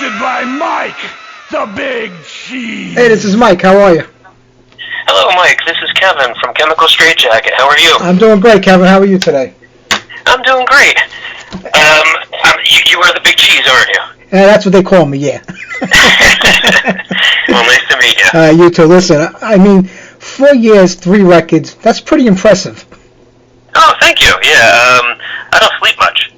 hosted by Mike, the Big Cheese. Hey, this is Mike. How are you? Hello, Mike. This is Kevin from Chemical Straitjacket. How are you? I'm doing great, Kevin. How are you today? I'm doing great. You are the Big Cheese, aren't you? Yeah, that's what they call me, yeah. Well, nice to meet you. You too. Listen, I mean, 4 years, 3 records, that's pretty impressive. Oh, thank you. Yeah, I don't sleep much.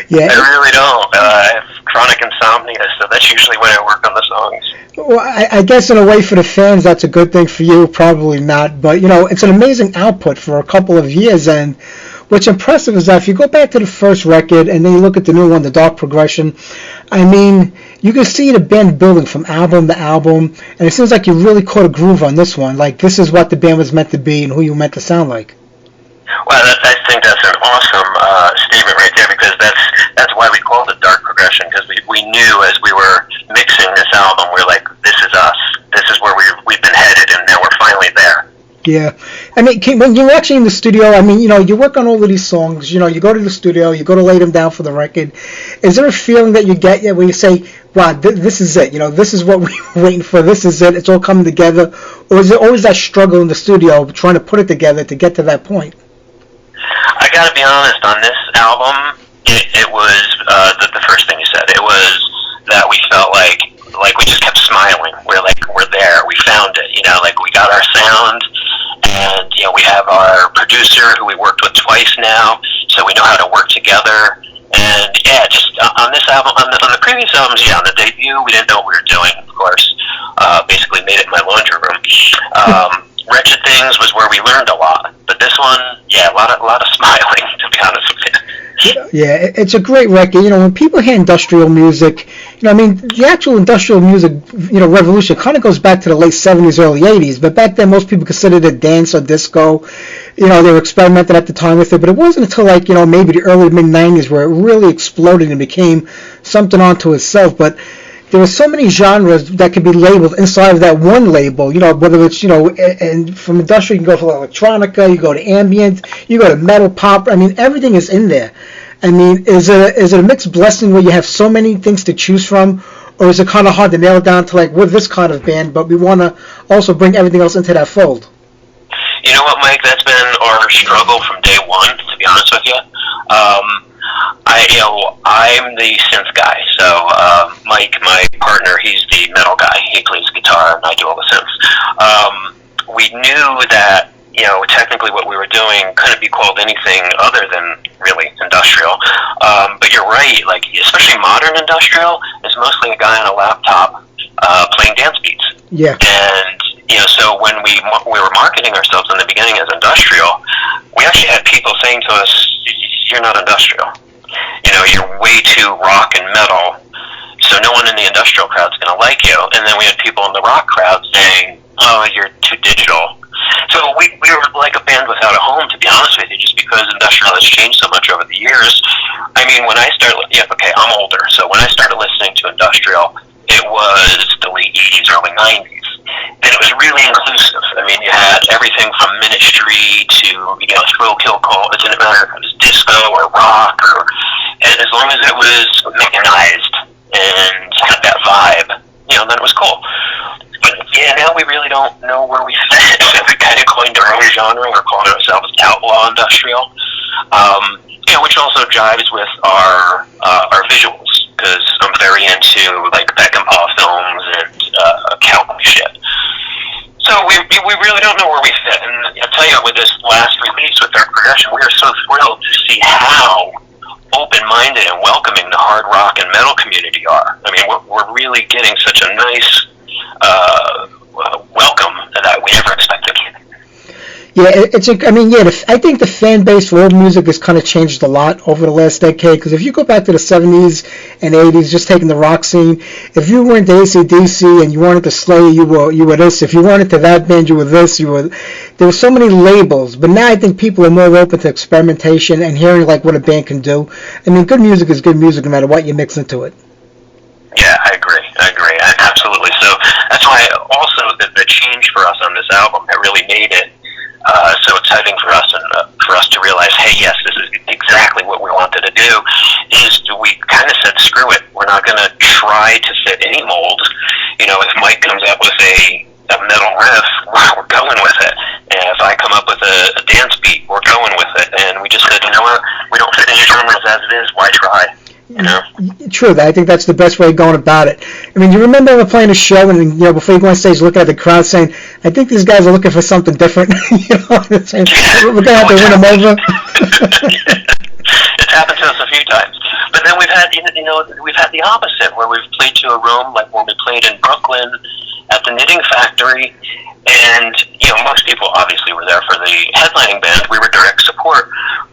Yeah. I really don't. I have chronic insomnia, so that's usually when I work on the songs. Well, I guess in a way for the fans, that's a good thing. For you, probably not. But, you know, it's an amazing output for a couple of years. And what's impressive is that if you go back to the first record and then you look at the new one, The Dark Progression, I mean, you can see the band building from album to album. And it seems like you really caught a groove on this one. Like, this is what the band was meant to be and who you were meant to sound like. Well, I think that's an awesome statement right there, because that's why we called it Dark Progression, because we knew as we were mixing this album, we're like, this is us. This is where we've been headed, and now we're finally there. Yeah. I mean, when you're actually in the studio, I mean, you know, you work on all of these songs, you know, you go to the studio, you go to lay them down for the record. Is there a feeling that you get where you say, wow, this is it, you know, this is what we're waiting for, this is it, it's all coming together? Or is there always that struggle in the studio trying to put it together to get to that point? I gotta be honest, on this album, it was the first thing you said. It was that we felt like we just kept smiling. We're like, we're there. We found it. You know, like we got our sound, and you know, we have our producer who we worked with twice now, so we know how to work together. And yeah, just on this album, on the previous albums, yeah, on the debut, we didn't know what we were doing. Of course, basically made it in my laundry room. Wretched Things was where we learned a lot, but this one, yeah, a lot of smiling, to be honest with you. Yeah, it's a great record. You know, when people hear industrial music, you know, I mean, the actual industrial music, you know, revolution kind of goes back to the late 70s, early 80s, but back then most people considered it dance or disco. You know, they were experimenting at the time with it, but it wasn't until, like, you know, maybe the early mid-90s where it really exploded and became something onto itself. But there were so many genres that could be labeled inside of that one label, you know, whether it's, you know, and from industrial you can go for electronica, you go to ambient, you go to metal, pop, I mean, everything is in there. I mean, is it a mixed blessing where you have so many things to choose from, or is it kind of hard to nail it down to, like, we're this kind of band, but we want to also bring everything else into that fold? You know what, Mike, that's been our struggle from day one, to be honest with you. I'm the synth guy, so Mike, my partner, he's the metal guy. He plays guitar, and I do all the synths. We knew that, you know, technically what we were doing couldn't be called anything other than really industrial. But you're right, like, especially modern industrial is mostly a guy on a laptop playing dance beats. Yeah. And, you know, so when we were marketing ourselves in the beginning as industrial, we actually had people saying to us, you're not industrial. You know, you're way too rock and metal, so no one in the industrial crowd's going to like you. And then we had people in the rock crowd saying, oh, you're too digital. So we were like a band without a home, to be honest with you, just because industrial has changed so much over the years. I mean, when I started, yeah, okay, I'm older, so when I started listening to industrial, it was the late 80s, early 90s. And it was really inclusive. I mean, you had everything from Ministry to, you know, Thrill Kill Call. It didn't matter if it was disco or rock, and as long as it was mechanized and had that vibe, you know, then it was cool. But yeah, now we really don't know where we fit. We kind of coined our own genre. We're calling ourselves outlaw industrial, you know, which also jives with our visuals, because I'm very into, like, Beck and Paw films and cowboy shit. So we really don't know where we fit. And I'll tell you, with this last release with Dark Progression, we are so thrilled to see how open-minded and welcoming the hard rock and metal community are. I mean, we're really getting such a nice welcome that we never expected. Yeah, I think the fan base for old music has kind of changed a lot over the last decade, because if you go back to the 70s and 80s, just taking the rock scene, if you weren't into AC/DC and you weren't into Slayer, you were this. If you weren't into that band, you were this. There were so many labels, but now I think people are more open to experimentation and hearing, like, what a band can do. I mean, good music is good music no matter what you mix into it. Yeah, I agree. Absolutely. So that's why also the change for us on this album, that really made it so exciting for us, and for us to realize, hey, yes, this is exactly what we wanted to do, is we kind of said a dance beat. We're going with it, and we just said, you know what, we don't fit any genres as it is. Why try? You know? True. I think that's the best way of going about it. I mean, you remember ever playing a show and before you go on stage, looking at the crowd, saying, "I think these guys are looking for something different." Saying, we're gonna have to win them over. It's happened to us a few times, but then we've had the opposite, where we've played to a room, like when we played in Brooklyn at the Knitting Factory, and most people obviously were there for the headlining band. We were direct support,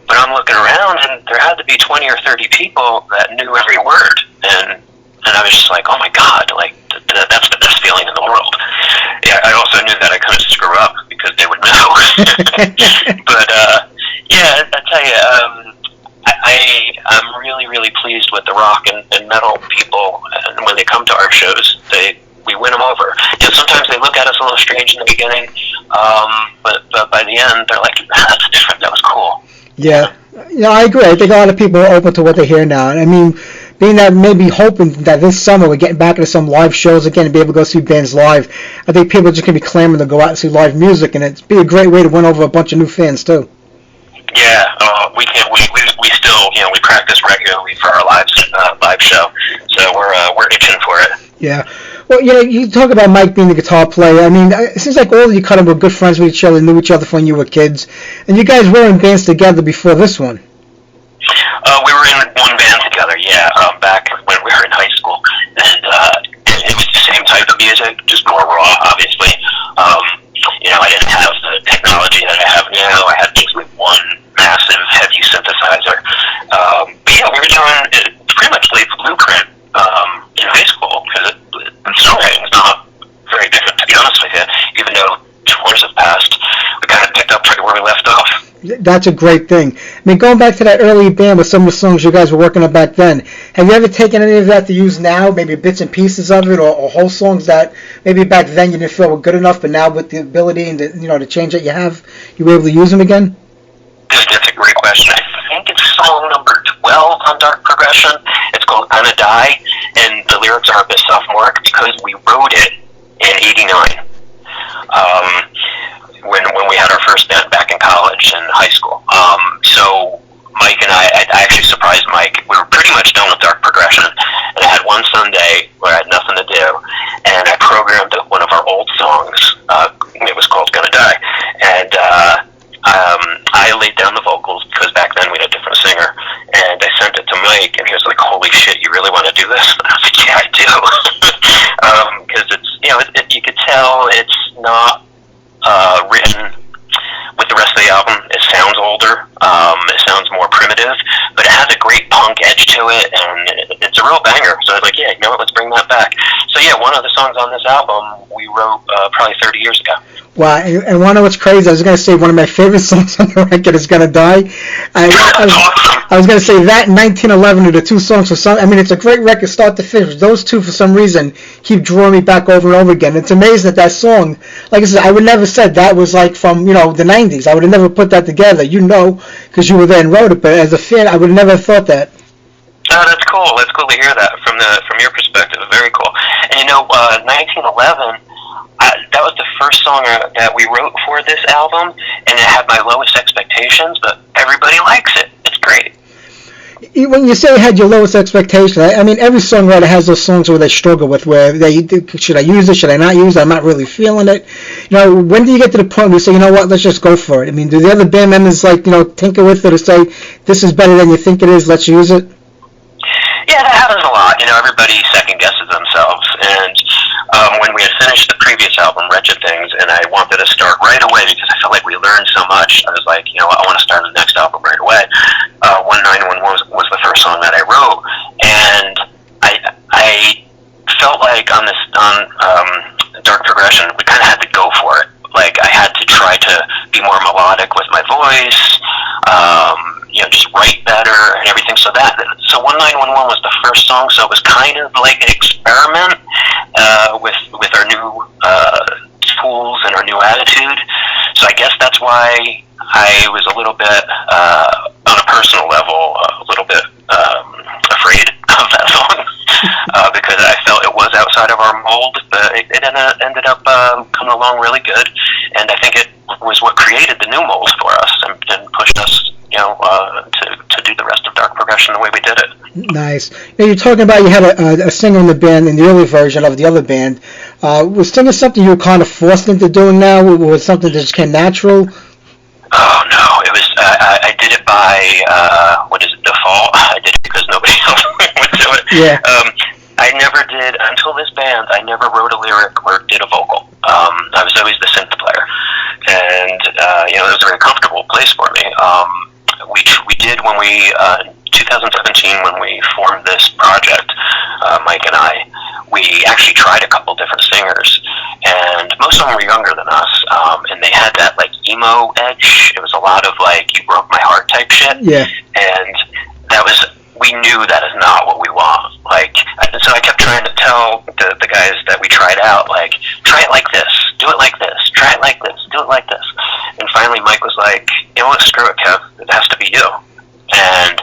but I'm looking around, and there had to be 20 or 30 people that knew every word, and I was just like, oh my God, like that's the best feeling in the world. Yeah, I also knew that I couldn't screw up because they would know. But yeah, I tell you, I'm really, really pleased with the rock and metal people, and when they come to our shows, we win them over. Sometimes they look at us a little strange in the beginning, but by the end, they're like, that's different, that was cool. Yeah, I agree. I think a lot of people are open to what they hear now. I mean, being that maybe hoping that this summer we're getting back into some live shows again and be able to go see bands live, I think people are just going to be clamoring to go out and see live music, and it'd be a great way to win over a bunch of new fans, too. Yeah, we can't wait. We still, we practice regularly for our live show, so we're itching for it. Yeah. Well, you talk about Mike being the guitar player. I mean, it seems like all of you kind of were good friends with each other, knew each other from when you were kids, and you guys were in bands together before this one. We were in one band together, yeah, back when we were in high school, and it was the same type of music, just more raw, obviously. I didn't have the technology that I have now. I had basically one massive, heavy synthesizer. But yeah, we were doing pretty much like Blueprint in high school, because songwriting is not very different, to be honest with you. Even though 2 years have passed, we kind of picked up right where we left off. That's a great thing. I mean, going back to that early band with some of the songs you guys were working on back then, have you ever taken any of that to use now, maybe bits and pieces of it, or whole songs that maybe back then you didn't feel were good enough, but now with the ability and the change that you have, you were able to use them again? That's a great question. I think it's song number 12 on Dark Progression. It's called Gonna Die, and the lyrics are a bit sophomoric because we wrote it in '89. When we had our first band back in college and high school. So Mike and I actually surprised Mike. We were pretty much done with Dark Progression, and I had one Sunday where I had nothing to do, and I programmed one of our old songs. It was called Gonna Die, and I laid down the vocals because back then we had a different singer, and I sent it to Mike, and he was like, "Holy shit, you really want to do this?" And I was like, "Yeah, I do," because it's you could tell it's not written with the rest of the album. It sounds older, it sounds more primitive, but it has a great punk edge to it, and it's a real banger. So I was like, yeah, you know what, let's bring that back. So yeah, one of the songs on this album we wrote probably 30 years ago. Wow, and one of what's crazy, I was going to say one of my favorite songs on the record is Gonna Die. I was going to say that in 1911 are the two songs. It's a great record start to finish. Those two, for some reason, keep drawing me back over and over again. It's amazing that song, like I said, I would never said that was like from, the 90s. I would have never put that together, because you were there and wrote it, but as a fan, I would have never thought that. Oh, that's cool. That's cool to hear that from your perspective. Very cool. And 1911, that was the first song that we wrote for this album, and it had my lowest expectations, but everybody likes it. It's great. When you say you had your lowest expectation, every songwriter has those songs where they struggle with, where should I use it, should I not use it, I'm not really feeling it. When do you get to the point where you say, you know what, let's just go for it? Do the other band members tinker with it or say, this is better than you think it is, let's use it? Yeah, that happens a lot. Everybody second guesses themselves, and when we had finished the previous album, Wretched Things, and I wanted to start right away because I felt like we learned so much, I was like, I want to start the next album right away. 191 was the first song that I wrote, and I felt like on Dark Progression, we kind of had to go for it. Like, I had to try to be more melodic with my voice, just write better and everything. So 1911 was the first song, so it was kind of like an experiment with our new tools and our new attitude. So I guess that's why I was a little bit, on a personal level, a little bit afraid of that song because I felt it was outside of our mold, but it ended up coming along really good, and I think it was what created the new mold for expression the way we did it. Nice. Now, you're talking about you had a singer in the band in the early version of the other band. Was singing something you were kind of forced into doing now? Was it something that just came natural? Oh no, it was. I did it by default. I did it because nobody else would do it. Yeah. I never did until this band. I never wrote a lyric or did a vocal. I was always the synth player, and it was a very comfortable place for me. We did when we 2017 when we formed this project, Mike and I. We actually tried a couple different singers, and most of them were younger than us, and they had that like emo edge. It was a lot of like "you broke my heart" type shit. Yeah. And we knew that is not what we want. Like, so I kept trying to tell the guys that we tried out, like, try it like this, do it like this, try it like this, do it like this. And finally Mike was like, you know what, screw it, Kev, it has to be you. And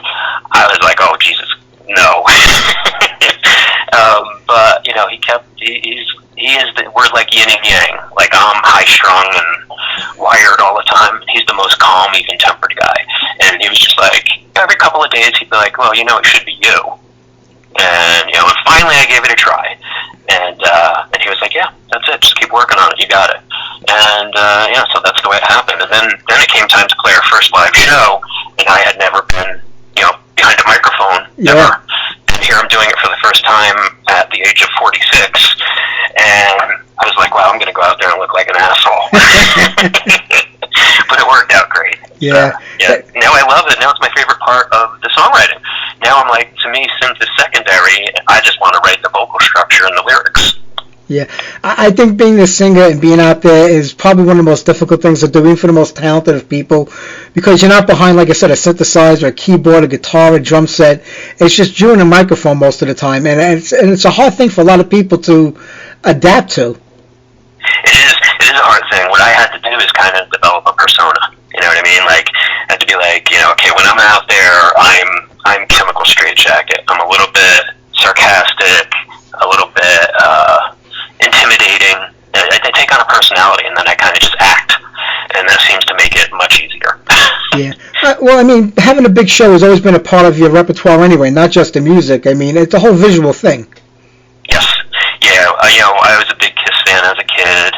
I was like, oh, Jesus, no. But, we're like yin and yang. Like, I'm high strung and wired all the time. He's the most calm, even tempered guy. And he was just like, every couple of days he'd be like, well, it should be you. And, and finally I gave it a try. And he was like, yeah, that's it. Just keep working on it. You got it. And, so that's the way it happened. And then it came time to play our first live show, and I had never been, behind a microphone ever. And here I'm doing it for the first time at the age of 46. And I was like, wow, I'm going to go out there and look like an asshole. But it worked out great. Yeah. Now I love it. Now it's my favorite part of the songwriting. Now I'm like, to me, synth is secondary. I just want to write the vocal structure and the lyrics. Yeah, I think being a singer and being out there is probably one of the most difficult things to do, even for the most talented of people, because you're not behind, like I said, a synthesizer, a keyboard, a guitar, a drum set. It's just you and a microphone most of the time, and it's a hard thing for a lot of people to adapt to. It is a hard thing. What I had to do is kind of develop a persona. You know what I mean? Like, I had to be like, okay, when I'm out there, I'm chemical straitjacket. I'm a little bit sarcastic, a little bit intimidating. I take on a personality, and then I kind of just act, and that seems to make it much easier. Yeah. Well, I mean, having a big show has always been a part of your repertoire anyway, not just the music. I mean, it's a whole visual thing. Yes. Yeah. I was a big Kiss fan as a kid,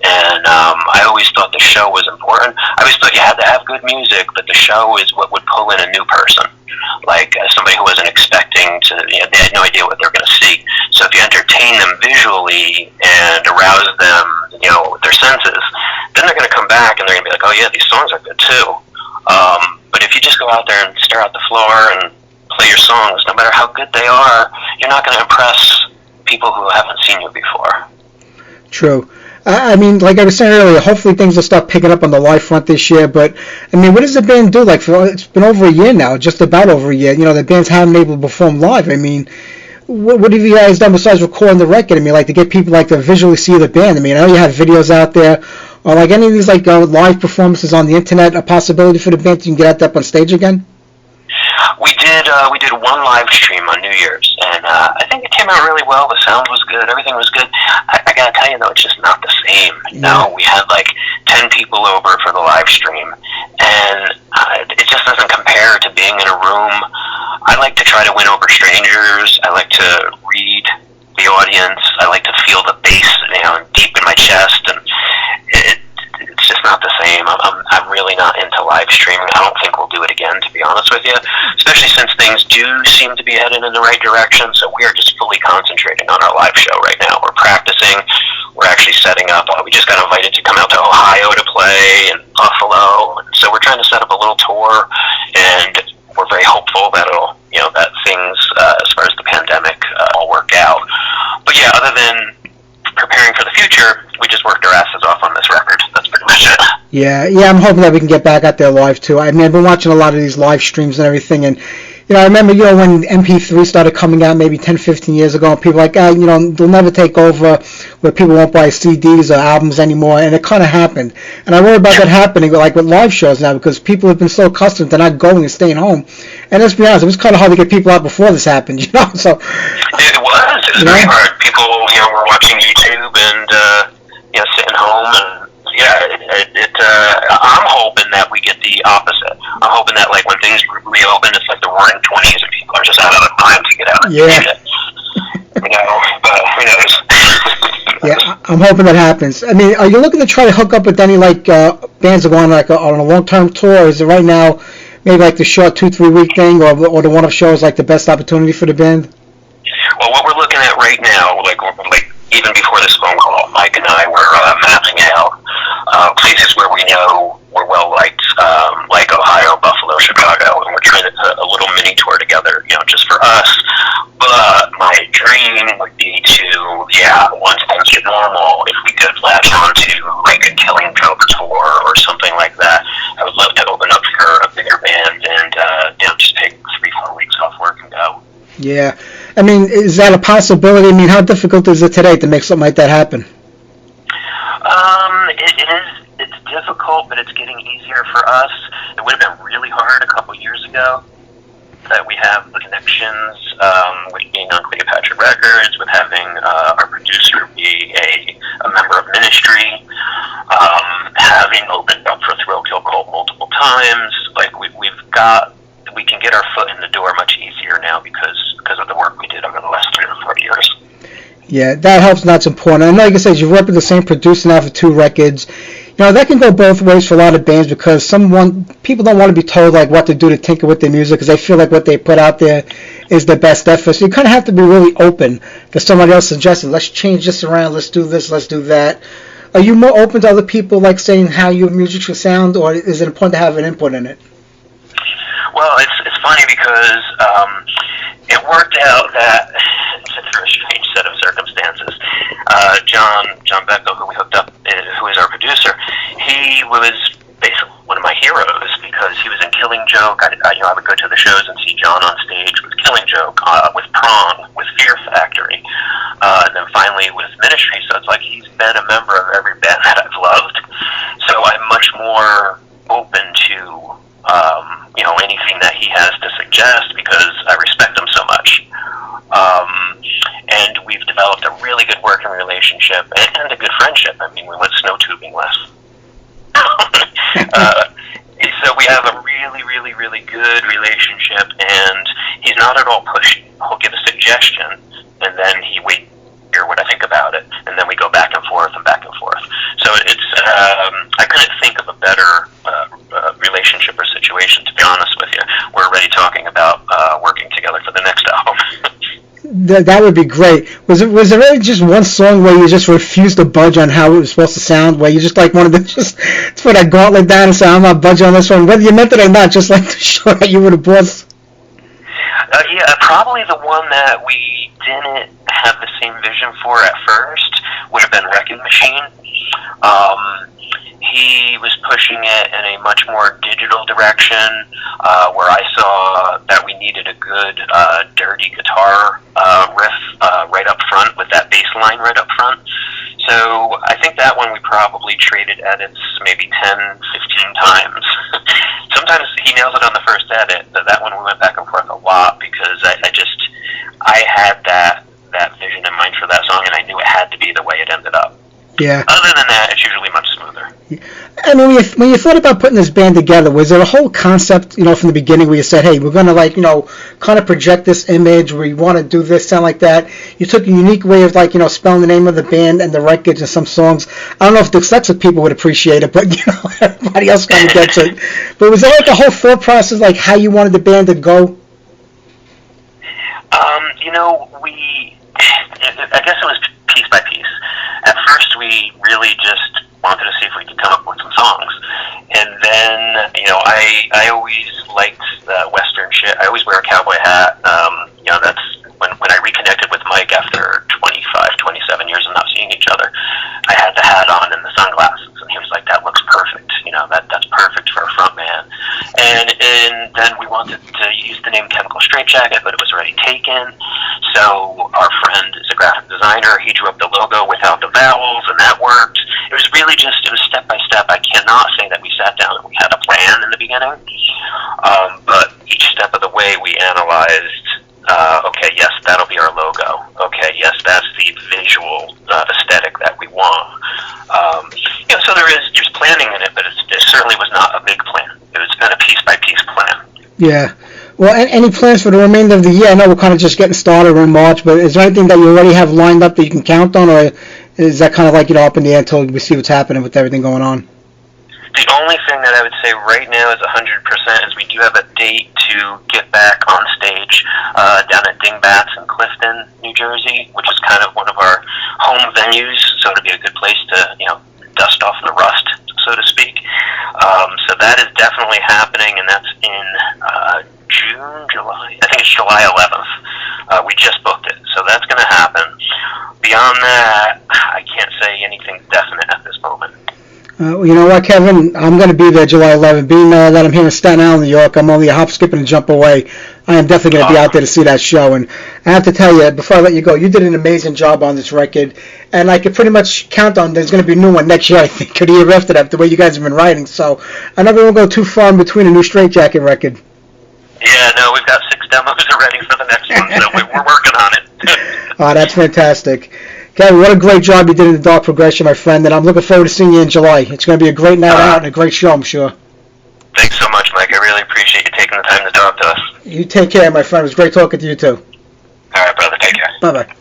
and I always thought the show was important. I always thought you had to have good music, but the show is what would pull in a new person, like somebody who wasn't expecting to. They had no idea what they were going to see. So if you entertain them visually and arouse them, with their senses, then they're going to come back and they're going to be like, oh yeah, these songs are good too. But if you just go out there and stare at the floor and play your songs, no matter how good they are, you're not going to impress people who haven't seen you before. True. I mean, like I was saying earlier, hopefully things will start picking up on the live front this year. But, I mean, what has the band do? Like, it's been over a year now, just about over a year. The bands haven't been able to perform live. I mean, what have you guys done besides recording the record? I mean, like, to get people, like, to visually see the band. I mean, I know you have videos out there. Or, like, any of these, like, live performances on the internet, a possibility for the band to get out there up on stage again? We did one live stream on New Year's, and I think it came out really well. The sound was good, everything was good. I gotta tell you though, it's just not the same. No, we had like 10 people over for the live stream, and it just doesn't compare to being in a room. I like to try to win over strangers. I like to read the audience. I like to feel the bass, deep in my chest, and it's just not the same. I'm really not into live streaming. I don't think we'll do it again, to be honest with you, especially since things do seem to be headed in the right direction. So we are just fully concentrating on our live show right now. We're practicing. We're actually setting up. We just got invited to come out to Ohio to play, and Buffalo. So we're trying to set up a little tour, and we're very hopeful that that things, as far as the pandemic, will work out. But yeah, other than preparing for the future, we just worked our asses off on this record. That's pretty much it. Yeah, I'm hoping that we can get back out there live too. I mean, I've been watching a lot of these live streams and everything, and I remember, when MP3 started coming out maybe 10, 15 years ago, and people were like, they'll never take over where people won't buy CDs or albums anymore, and it kind of happened. And I worry about that happening with live shows now, because people have been so accustomed to not going and staying home. And let's be honest, it was kind of hard to get people out before this happened, So it was very hard. People, were watching YouTube and sitting home, and I'm hoping that we get the opposite. I'm hoping that when things reopen, it's like the roaring 20s and people are just out of the time to get out and do shit. But who knows? Yeah, I'm hoping that happens. I mean, are you looking to try to hook up with any bands that go on on a long-term tour? Or is it right now maybe like the short 2-3 week thing, or the one-off show is like the best opportunity for the band? Well, what we're looking at right now, like even before this phone call, Mike and I were mapping out places where we know we're well liked, like Ohio, Buffalo, Chicago, and we're trying to put a little mini tour together, just for us. But my dream would be to, once things get normal, if we could latch on to like a Killing Joke tour or something like that. I would love to open up for a bigger band and just take 3-4 weeks off work and go. Yeah. I mean, is that a possibility? I mean, how difficult is it today to make something like that happen? It's difficult, but it's getting easier for us. It would have been really hard a couple years ago. That we have the connections with being on Cleopatra Records, with having our producer be a member of Ministry, having opened up for Thrill Kill Cult multiple times. Like we can get our foot in the door much easier now because of the work we did over the last 3 or 4 years. Yeah, that helps, and that's important. I know, like I said, you've worked with the same producer now for 2 records. That can go both ways for a lot of bands because people don't want to be told like what to do to tinker with their music because they feel like what they put out there is the best effort. So you kind of have to be really open to somebody else suggesting, let's change this around, let's do this, let's do that. Are you more open to other people like saying how your music should sound, or is it important to have an input in it? Well, it's funny because it worked out that through a strange set of circumstances. John Becko, who we hooked up, who is our producer, he was basically one of my heroes because he was in Killing Joke. I would go to the shows and see John on stage with Killing Joke, with Prong, with Fear Factory, and then finally with Ministry. So it's like he's been a member of every band that I've loved. So I'm much more open to anything that he has to suggest because I respect him so much. And we've developed a really good working relationship and a good friendship. I mean, we went snow tubing last. So we have a really, really, really good relationship, and he's not at all pushy. He'll give a suggestion, and then he waits to hear what I think about it, and then we go back and forth and back and forth. So it's I couldn't think of a better relationship or situation, to be honest with you. We're already talking about working together for the next album. That would be great. Was there really just one song where you just refused to budge on how it was supposed to sound, where you just wanted to just put that gauntlet down and say, I'm not budging on this one, whether you meant it or not, just like to show that you were the boss? Probably the one that we didn't have the same vision for at first would have been Wrecking Machine. He was pushing it in a much more digital direction, where I saw that we needed a good dirty guitar riff right up front with that bass line right up front. So I think that one we probably traded edits maybe 10, 15 times. Sometimes he nails it on the first edit, but that one we went back and forth a lot because I had that vision in mind for that song, and I knew it had to be the way it ended up. Yeah. Other than that, it's usually much smoother. I mean, when you thought about putting this band together, was there a whole concept, from the beginning where you said, hey, we're going to, kind of project this image, we want to do this, sound like that? You took a unique way of, spelling the name of the band and the records and some songs. I don't know if dyslexic people would appreciate it, but, everybody else kind of gets it. But was there, a whole thought process, how you wanted the band to go? I guess it was piece by piece. At first, we really just wanted to see if we could come up with some songs. And then, I always liked Western shit. I always wear a cowboy hat. That's when I reconnected with Mike after 25, 27 years of not seeing each other. I had the hat on and the sunglasses, and he was like, that looks perfect. That's perfect for a front man. And then we wanted to use the name Chemical Straitjacket, but it was already taken. So our friend is a graphic designer. He drew up the logo without the vowels, and that worked. It was step by step. I cannot say that we sat down and we had a plan in the beginning, but each step of the way we analyzed, okay, yes, that'll be our logo. Okay, yes, that's the visual aesthetic that we want. So there's planning in it, but it certainly was not a big plan. It's been a piece-by-piece plan. Yeah. Well, any plans for the remainder of the year? I know we're kind of just getting started in March, but is there anything that you already have lined up that you can count on, or is that kind of like, up in the air until we see what's happening with everything going on? The only thing that I would say right now is 100% is we do have a date to get back on stage down at Dingbats in Clifton, New Jersey, which is kind of one of our home venues, so it'll be a good place to, dust off the rust, so to speak. So that is definitely happening, and that's in July. I think it's July 11th. We just booked it, so that's going to happen. Beyond that, I can't say anything definite at this moment. You know what, Kevin? I'm going to be there July 11th. Being that I'm here in Staten Island, New York, I'm only a hop, skip, and a jump away. I am definitely going to be out there to see that show. And I have to tell you, before I let you go, you did an amazing job on this record. And I can pretty much count on there's going to be a new one next year, I think, or the year after that, the way you guys have been writing. So I never want to go too far in between a new Straight Jacket record. Yeah, no, we've got 6 demos already for the next one, so we're working on it. Oh, that's fantastic. Kevin, what a great job you did in the Dark Progression, my friend, and I'm looking forward to seeing you in July. It's going to be a great night out and a great show, I'm sure. Thanks so much, Mike. I really appreciate you taking the time to talk to us. You take care, my friend. It was great talking to you, too. All right, brother. Take care. Bye-bye.